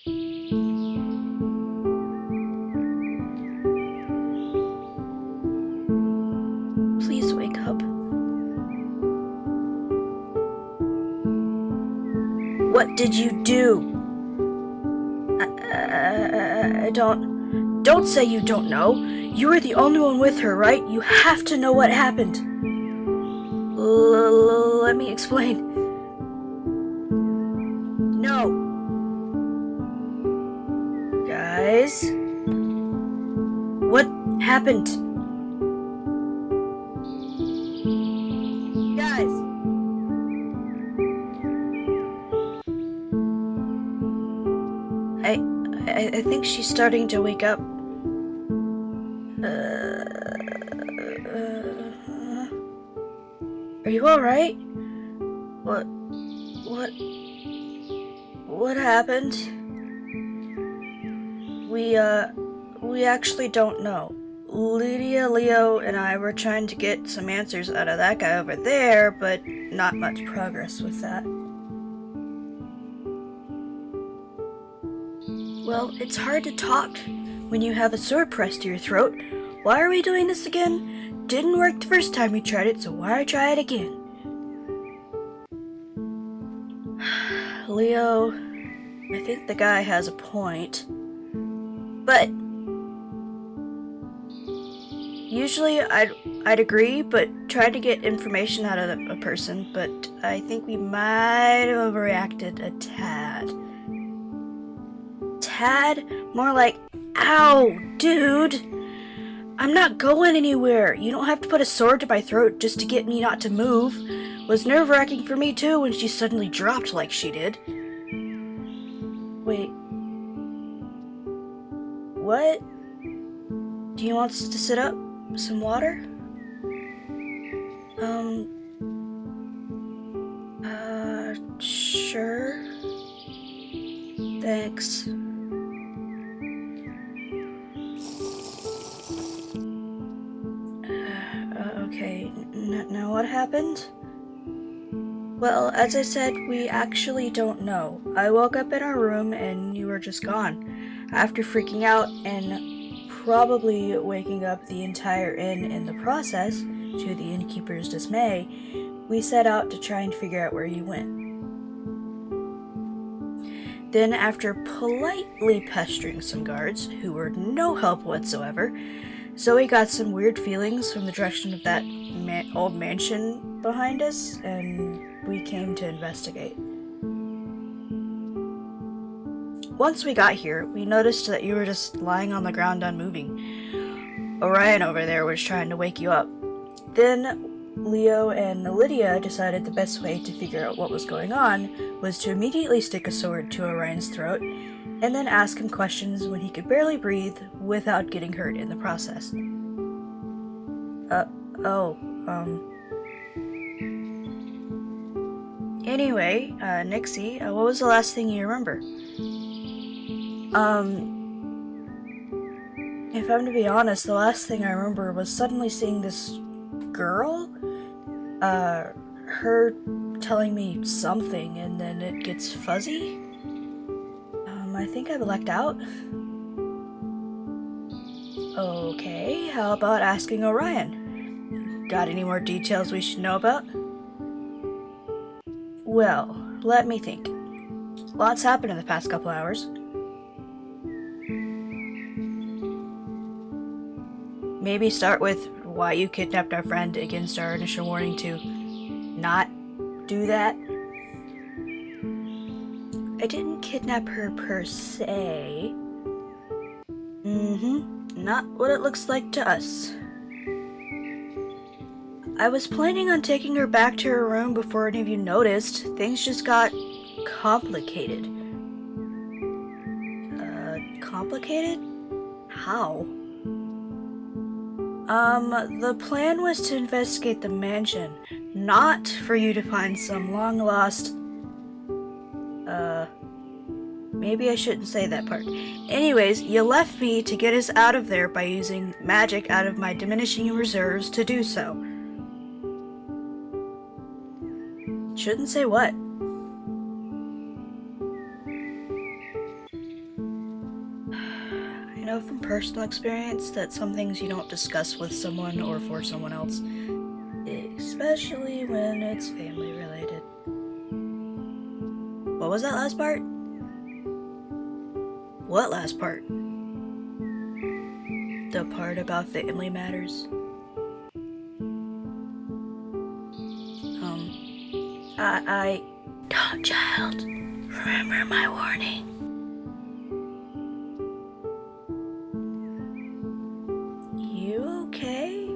Please wake up. What did you do? I don't say you don't know. You were the only one with her, right? You have to know what happened. Let me explain. No. Guys? What happened? Guys? I think she's starting to wake up. Are you alright? What happened? We actually don't know. Lydia, Leo, and I were trying to get some answers out of that guy over there, but not much progress with that. Well, it's hard to talk when you have a sword pressed to your throat. Why are we doing this again? Didn't work the first time we tried it, so why try it again? Leo, I think the guy has a point. But usually I'd agree, but try to get information out of a person, but I think we might have overreacted a tad. Tad? More like, ow, dude! I'm not going anywhere. You don't have to put a sword to my throat just to get me not to move. It was nerve-wracking for me too when she suddenly dropped like she did. Wait. What? Do you want us to sit up? Some water? Sure. Thanks. Okay, now what happened? Well, as I said, we actually don't know. I woke up in our room and you were just gone. After freaking out and probably waking up the entire inn in the process, to the innkeeper's dismay, we set out to try and figure out where you went. Then, after politely pestering some guards, who were no help whatsoever, Zoe got some weird feelings from the direction of that old mansion behind us, and we came to investigate. Once we got here, we noticed that you were just lying on the ground unmoving. Orion over there was trying to wake you up. Then Leo and Lydia decided the best way to figure out what was going on was to immediately stick a sword to Orion's throat and then ask him questions when he could barely breathe without getting hurt in the process. Anyway, Nixië, what was the last thing you remember? If I'm to be honest, the last thing I remember was suddenly seeing this girl, her telling me something and then it gets fuzzy. I think I blacked out. Okay, how about asking Orion? Got any more details we should know about? Well, let me think. Lots happened in the past couple hours. Maybe start with why you kidnapped our friend against our initial warning to not do that. I didn't kidnap her per se. Not what it looks like to us. I was planning on taking her back to her room before any of you noticed. Things just got complicated. Complicated? How? The plan was to investigate the mansion, not for you to find some long-lost... maybe I shouldn't say that part. Anyways, you left me to get us out of there by using magic out of my diminishing reserves to do so. Shouldn't say what. know from personal experience that some things you don't discuss with someone or for someone else, especially when it's family related. What was that last part? What last part? The part about family matters? Don't, child. Remember my warning. You okay?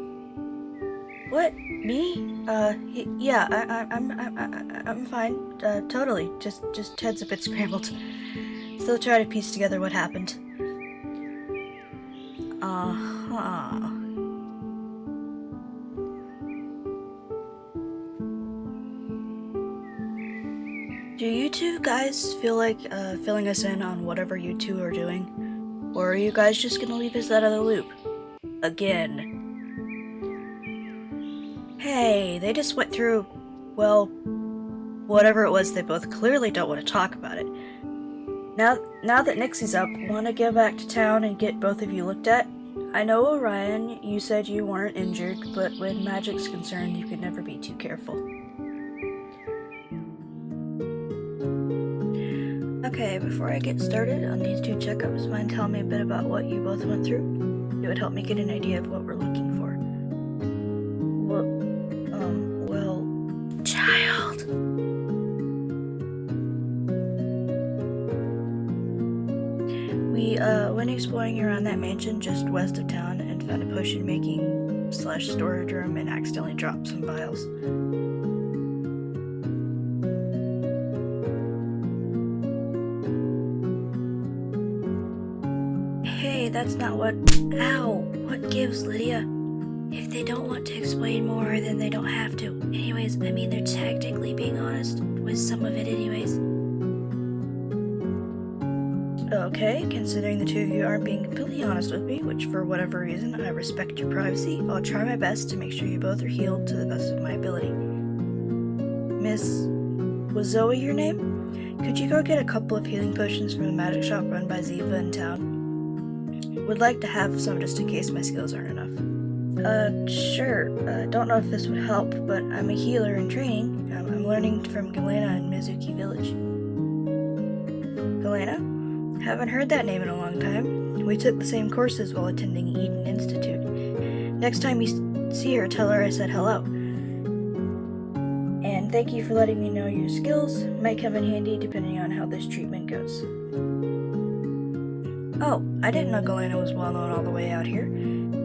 What? Me? Yeah, I'm fine. Totally. Just head's a bit scrambled. Still trying to piece together what happened. Uh-huh. Do you two guys feel like filling us in on whatever you two are doing? Or are you guys just gonna leave us out of the loop? Again. Hey, they just went through, well, whatever it was, they both clearly don't want to talk about it. Now that Nixie's up, want to go back to town and get both of you looked at? I know, Orion, you said you weren't injured, but when magic's concerned, you can never be too careful. Okay, before I get started on these two checkups, mind telling me a bit about what you both went through? It would help me get an idea of what we're looking for. Well, child. We went exploring around that mansion just west of town and found a potion-making / storage room and accidentally dropped some vials. Hey, that's not what... Ow! What gives, Lydia? If they don't want to explain more, then they don't have to. Anyways, I mean, they're technically being honest with some of it anyways. Okay, considering the two of you aren't being completely honest with me, which for whatever reason I respect your privacy, I'll try my best to make sure you both are healed to the best of my ability. Miss... was Zoe your name? Could you go get a couple of healing potions from the magic shop run by Ziva in town? Would like to have some just in case my skills aren't enough. Sure. Don't know if this would help, but I'm a healer in training. I'm learning from Galena in Mizuki Village. Galena? Haven't heard that name in a long time. We took the same courses while attending Eden Institute. Next time you see her, tell her I said hello. And thank you for letting me know your skills. Might come in handy depending on how this treatment goes. Oh, I didn't know Galena was well known all the way out here.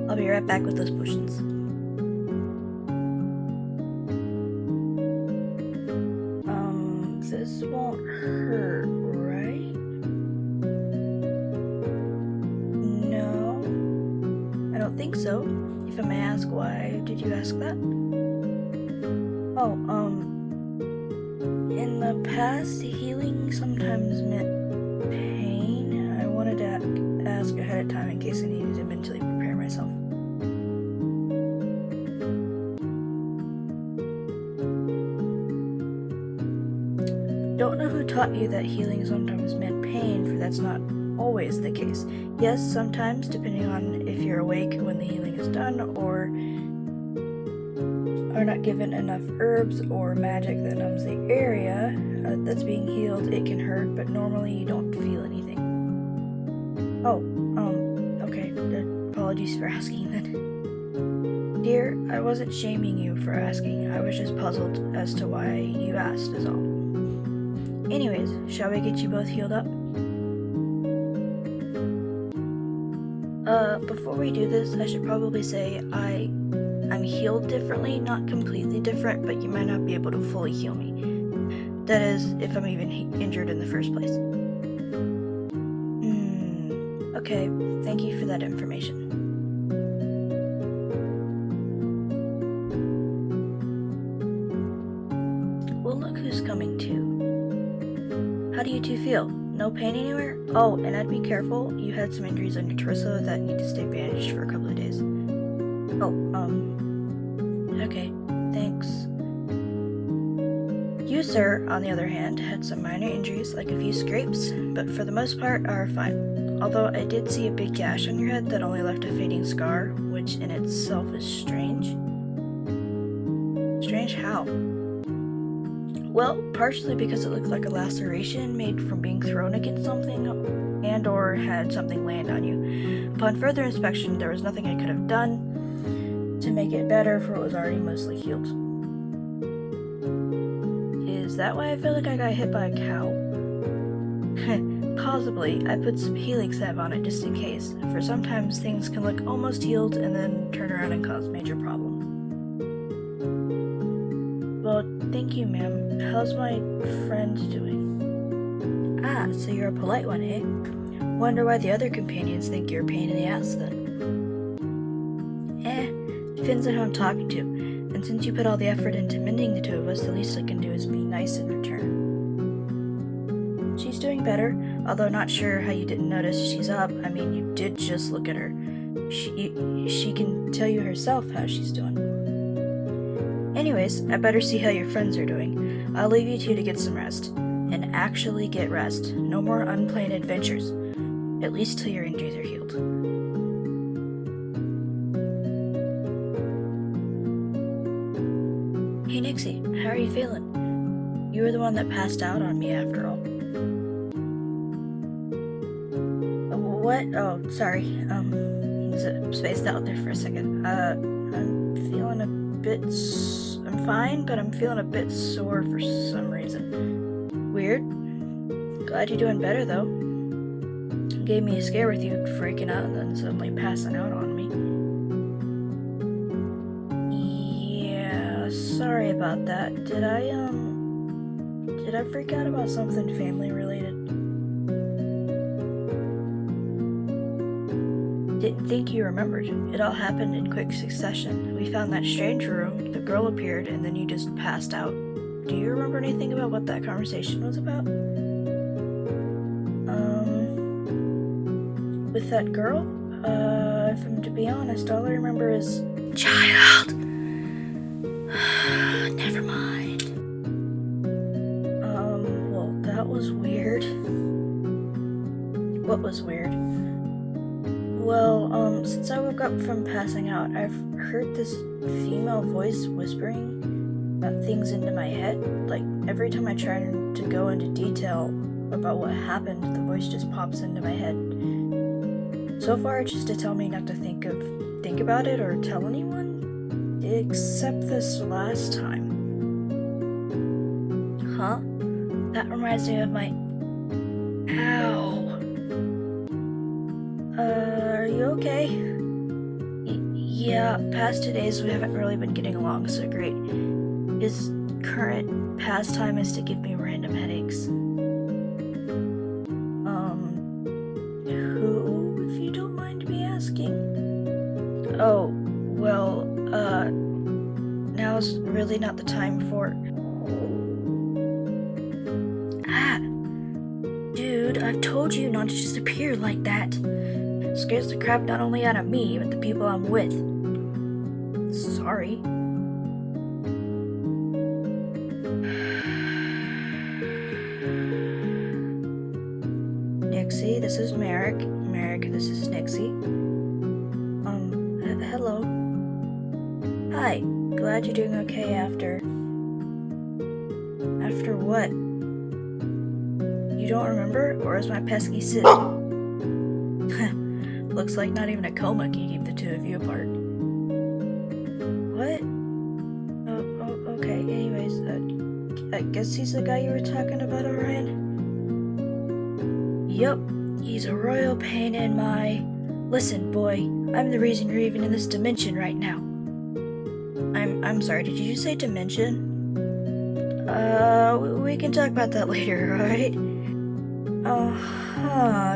I'll be right back with those potions. This won't hurt, right? No, I don't think so. If I may ask, why did you ask that? Oh, in the past, healing sometimes meant pain. I wanted to ask ahead of time in case I needed to mentally prepare myself. Don't know who taught you that healing sometimes meant pain, for that's not always the case. Yes, sometimes, depending on if you're awake when the healing is done, or are not given enough herbs or magic that numbs the area that's being healed, it can hurt, but normally you don't feel anything. Oh, okay. Apologies for asking then. Dear, I wasn't shaming you for asking. I was just puzzled as to why you asked is all. Anyways, shall we get you both healed up? Before we do this, I should probably say I'm healed differently, not completely different, but you might not be able to fully heal me. That is, if I'm even injured in the first place. Okay, thank you for that information. Well, look who's coming too. How do you two feel? No pain anywhere? Oh, and I'd be careful. You had some injuries on your torso that need to stay bandaged for a couple of days. Oh, okay, thanks. You, sir, on the other hand, had some minor injuries, like a few scrapes, but for the most part are fine. Although I did see a big gash on your head that only left a fading scar, which in itself is strange. Strange how? Well, partially because it looked like a laceration made from being thrown against something and or had something land on you. Upon further inspection, there was nothing I could have done to make it better, for it was already mostly healed. Is that why I feel like I got hit by a cow? Possibly. I put some healing salve on it just in case, for sometimes things can look almost healed and then turn around and cause major problems. Well, thank you, ma'am. How's my friend doing? Ah, so you're a polite one, eh? Wonder why the other companions think you're a pain in the ass, then. Depends on who I'm talking to, and since you put all the effort into mending the two of us, the least I can do is be nice in return. She's doing better, although not sure how you didn't notice she's up. I mean, you did just look at her. She can tell you herself how she's doing. Anyways, I better see how your friends are doing. I'll leave you two to get some rest. And actually get rest. No more unplanned adventures. At least till your injuries are healed. Hey Nixië, how are you feeling? You were the one that passed out on me after all. What? Oh, sorry. Spaced out there for a second. I'm feeling a bit... I'm fine, but I'm feeling a bit sore for some reason. Weird. Glad you're doing better, though. Gave me a scare with you freaking out and then suddenly passing out on me. Yeah, sorry about that. Did I freak out about something family related? Didn't think you remembered. It all happened in quick succession. We found that strange room, the girl appeared, and then you just passed out. Do you remember anything about what that conversation was about? With that girl? If I'm to be honest, all I remember is... Child! Never mind. Well, that was weird. What was weird? Well, since I woke up from passing out, I've heard this female voice whispering about things into my head. Like, every time I try to go into detail about what happened, the voice just pops into my head. So far, it's just to tell me not to think about it or tell anyone, except this last time. Huh? That reminds me of my... Ow. Are you okay? Yeah, past 2 days we haven't really been getting along so great. His current pastime is to give me random headaches. Who, if you don't mind me asking? Oh, well, now's really not the time for... Ah! Dude, I've told you not to just appear like that. It scares the crap not only out of me, but the people I'm with. Sorry. Nixië, this is Merrick. Merrick, this is Nixië. Hello. Hi. Glad you're doing okay after... After what? You don't remember? Or is my pesky sis? Looks like not even a coma can keep the two of you apart. What? Oh, okay. Anyways, I guess he's the guy you were talking about, Orian? Yup, he's a royal pain in my... Listen, boy, I'm the reason you're even in this dimension right now. I'm sorry, did you say dimension? We can talk about that later, alright?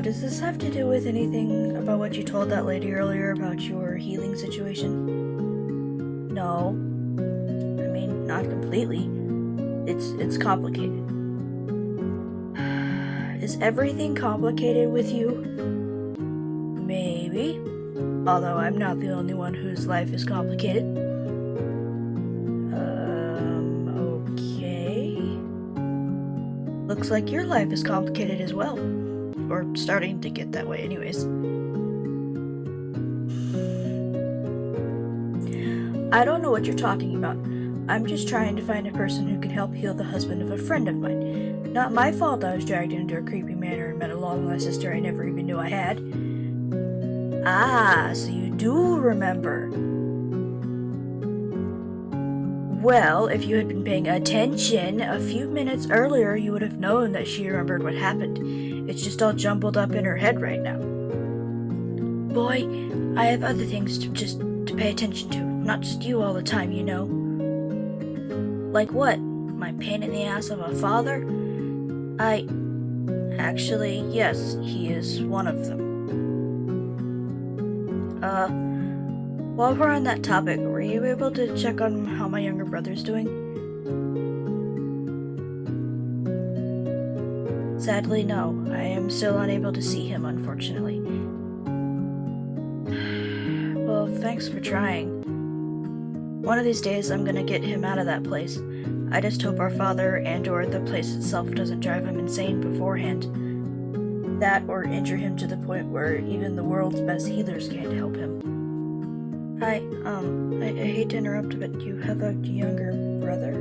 Does this have to do with anything about what you told that lady earlier about your healing situation? No. I mean, not completely. It's complicated. Is everything complicated with you? Maybe. Although I'm not the only one whose life is complicated. Okay. Looks like your life is complicated as well. or starting to get that way anyways. I don't know what you're talking about. I'm just trying to find a person who can help heal the husband of a friend of mine. Not my fault I was dragged into a creepy manor and met a long-lost sister I never even knew I had. Ah, so you do remember. Well, if you had been paying attention a few minutes earlier, you would have known that she remembered what happened. It's just all jumbled up in her head right now. Boy, I have other things to pay attention to, not just you all the time, you know. Like what? My pain in the ass of a father? Actually, yes, he is one of them. While we're on that topic, were you able to check on how my younger brother's doing? Sadly, no. I am still unable to see him, unfortunately. Well, thanks for trying. One of these days, I'm gonna get him out of that place. I just hope our father and/or the place itself doesn't drive him insane beforehand. That or injure him to the point where even the world's best healers can't help him. I hate to interrupt, but you have a younger brother?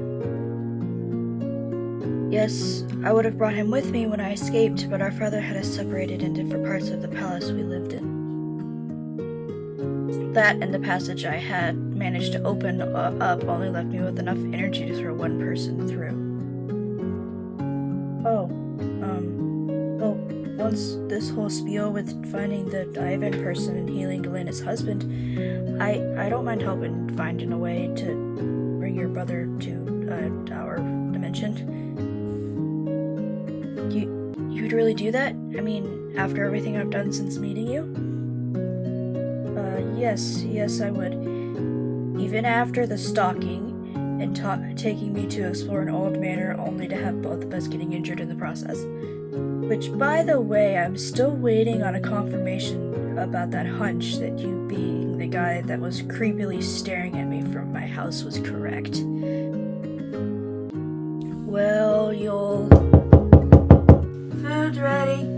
Yes, I would have brought him with me when I escaped, but our father had us separated in different parts of the palace we lived in. That and the passage I had managed to open up only left me with enough energy to throw one person through. Well, once this whole spiel with finding the Ivan person and healing Galena's husband, I don't mind helping finding a way to bring your brother to our dimension. You'd really do that? I mean, after everything I've done since meeting you? Yes, I would. Even after the stalking and taking me to explore an old manor only to have both of us getting injured in the process. Which, by the way, I'm still waiting on a confirmation about that hunch that you being the guy that was creepily staring at me from my house was correct. Well, you'll... Food's ready.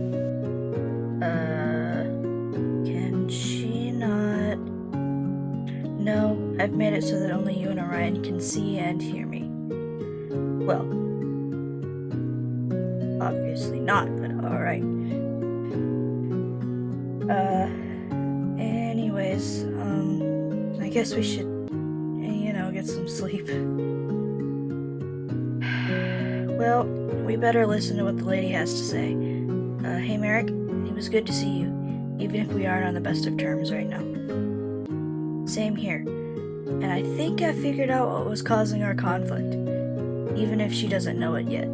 Can she not... No, I've made it so that only you and Orion can see and hear me. Well, obviously not, but alright. Anyways, I guess we should, get some sleep. Well, we better listen to what the lady has to say. Hey Merrick, it was good to see you, even if we aren't on the best of terms right now. Same here. And I think I figured out what was causing our conflict, even if she doesn't know it yet.